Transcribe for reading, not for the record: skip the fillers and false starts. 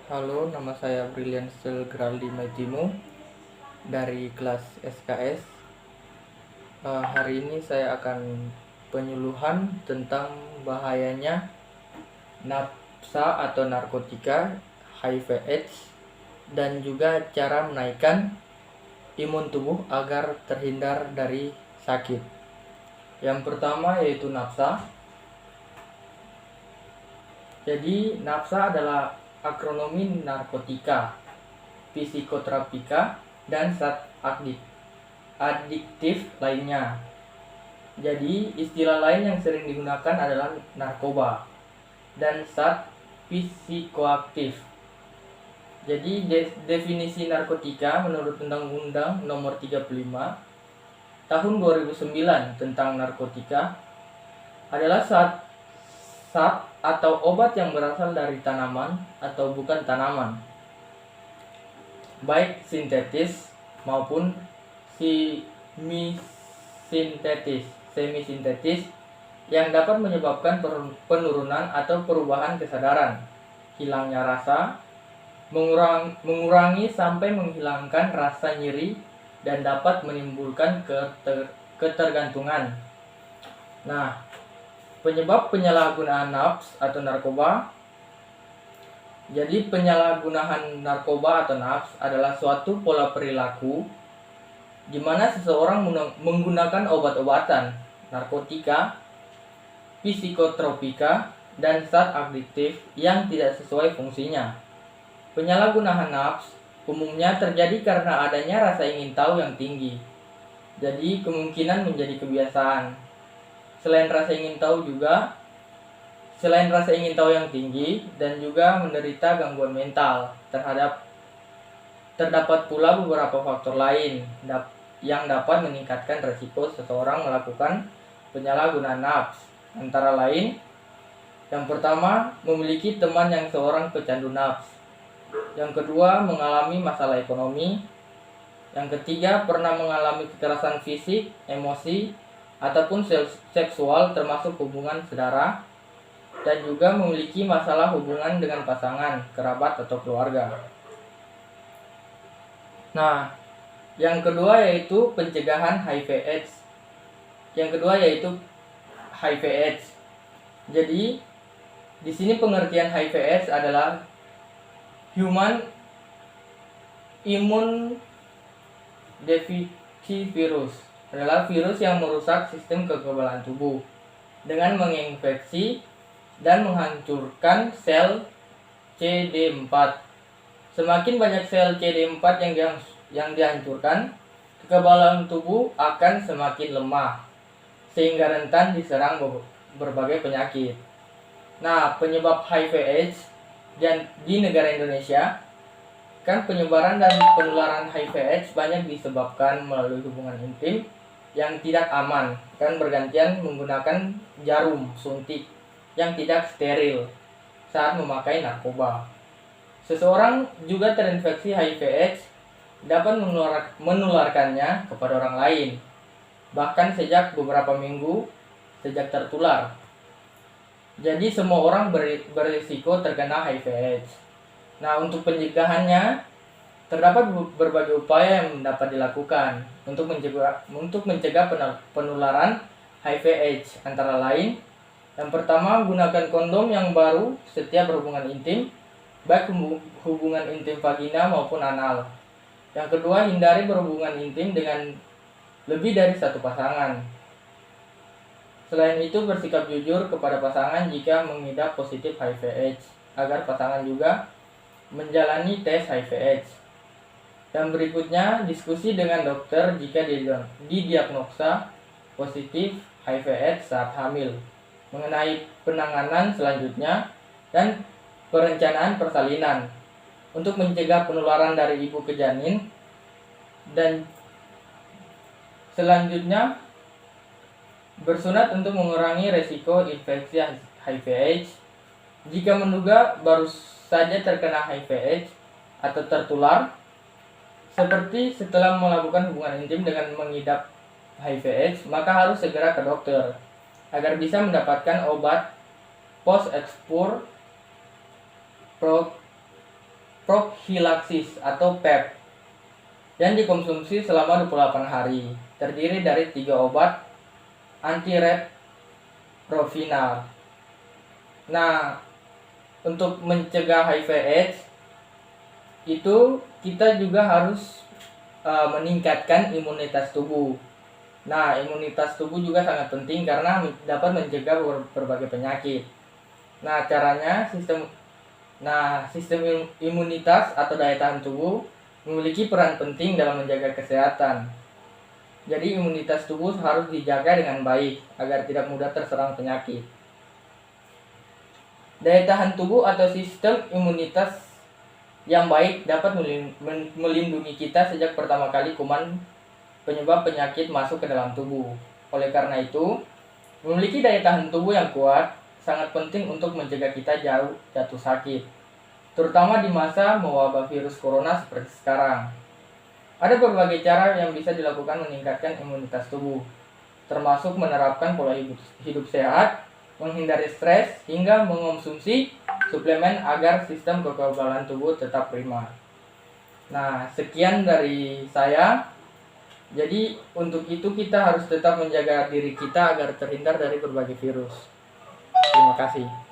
Halo, nama saya Brilian Geraldi Maitimu dari kelas SKS. Hari ini saya akan penyuluhan tentang bahayanya nafsa atau narkotika, HIV/AIDS, dan juga cara menaikkan imun tubuh agar terhindar dari sakit. Yang pertama yaitu nafsa. Jadi nafsa adalah akronomi narkotika, psikotropika, dan zat adiktif lainnya. Jadi istilah lain yang sering digunakan adalah narkoba dan zat psikoaktif. Jadi definisi narkotika menurut Undang-Undang Nomor 35 Tahun 2009 tentang narkotika adalah zat atau obat yang berasal dari tanaman atau bukan tanaman, baik sintetis maupun semi-sintetis yang dapat menyebabkan penurunan atau perubahan kesadaran, hilangnya rasa, mengurangi sampai menghilangkan rasa nyeri, dan dapat menimbulkan ketergantungan. Nah, penyebab penyalahgunaan nafs atau narkoba. Jadi penyalahgunaan narkoba atau nafs adalah suatu pola perilaku di mana seseorang menggunakan obat-obatan, narkotika, psikotropika, dan zat adiktif yang tidak sesuai fungsinya. Penyalahgunaan nafs umumnya terjadi karena adanya rasa ingin tahu yang tinggi. Jadi kemungkinan menjadi kebiasaan. Selain rasa ingin tahu yang tinggi dan juga menderita gangguan mental, terdapat pula beberapa faktor lain yang dapat meningkatkan resiko seseorang melakukan penyalahgunaan nafs. Antara lain, yang pertama, memiliki teman yang seorang pecandu nafs. Yang kedua, mengalami masalah ekonomi. Yang ketiga, pernah mengalami kekerasan fisik, emosi, ataupun seksual termasuk hubungan saudara, dan juga memiliki masalah hubungan dengan pasangan, kerabat, atau keluarga. Nah, yang kedua yaitu pencegahan HIV/AIDS. Jadi, di sini pengertian HIV/AIDS adalah Human Immune Deficiency Virus, adalah virus yang merusak sistem kekebalan tubuh dengan menginfeksi dan menghancurkan sel CD4. Semakin banyak sel CD4 yang dihancurkan, kekebalan tubuh akan semakin lemah sehingga rentan diserang berbagai penyakit. Nah, penyebab HIV/AIDS di negara Indonesia, kan penyebaran dan penularan HIV/AIDS banyak disebabkan melalui hubungan intim yang tidak aman, kan bergantian menggunakan jarum suntik yang tidak steril saat memakai narkoba. Seseorang juga terinfeksi HIV/AIDS dapat menularkannya kepada orang lain, bahkan sejak beberapa minggu sejak tertular. Jadi semua orang berisiko terkena HIV/AIDS. Nah, untuk pencegahannya terdapat berbagai upaya yang dapat dilakukan untuk mencegah penularan HIV/AIDS. Antara lain, yang pertama, gunakan kondom yang baru setiap berhubungan intim, baik hubungan intim vagina maupun anal. Yang kedua, hindari berhubungan intim dengan lebih dari satu pasangan. Selain itu, bersikap jujur kepada pasangan jika mengidap positif HIV/AIDS, agar pasangan juga menjalani tes HIV/AIDS. Dan berikutnya, diskusi dengan dokter jika didiagnosa positif HIV/AIDS saat hamil, mengenai penanganan selanjutnya dan perencanaan persalinan untuk mencegah penularan dari ibu ke janin. Dan selanjutnya, bersunat untuk mengurangi resiko infeksi HIV/AIDS. Jika menduga baru saja terkena HIV/AIDS atau tertular, seperti setelah melakukan hubungan intim dengan mengidap HIV/AIDS, maka harus segera ke dokter agar bisa mendapatkan obat post exposure profilaksis atau PEP yang dikonsumsi selama 28 hari. Terdiri dari 3 obat antiretroviral. Nah, untuk mencegah HIV/AIDS itu kita juga harus meningkatkan imunitas tubuh. Nah, imunitas tubuh juga sangat penting karena dapat mencegah berbagai penyakit. Nah, caranya sistem imunitas atau daya tahan tubuh memiliki peran penting dalam menjaga kesehatan. Jadi imunitas tubuh harus dijaga dengan baik agar tidak mudah terserang penyakit. Daya tahan tubuh atau sistem imunitas yang baik dapat melindungi kita sejak pertama kali kuman penyebab penyakit masuk ke dalam tubuh. Oleh karena itu, memiliki daya tahan tubuh yang kuat sangat penting untuk mencegah kita jatuh sakit, terutama di masa mewabah virus corona seperti sekarang. Ada berbagai cara yang bisa dilakukan meningkatkan imunitas tubuh, termasuk menerapkan pola hidup sehat, menghindari stres, hingga mengonsumsi suplemen agar sistem kekebalan tubuh tetap prima. Nah, sekian dari saya. Jadi untuk itu kita harus tetap menjaga diri kita agar terhindar dari berbagai virus. Terima kasih.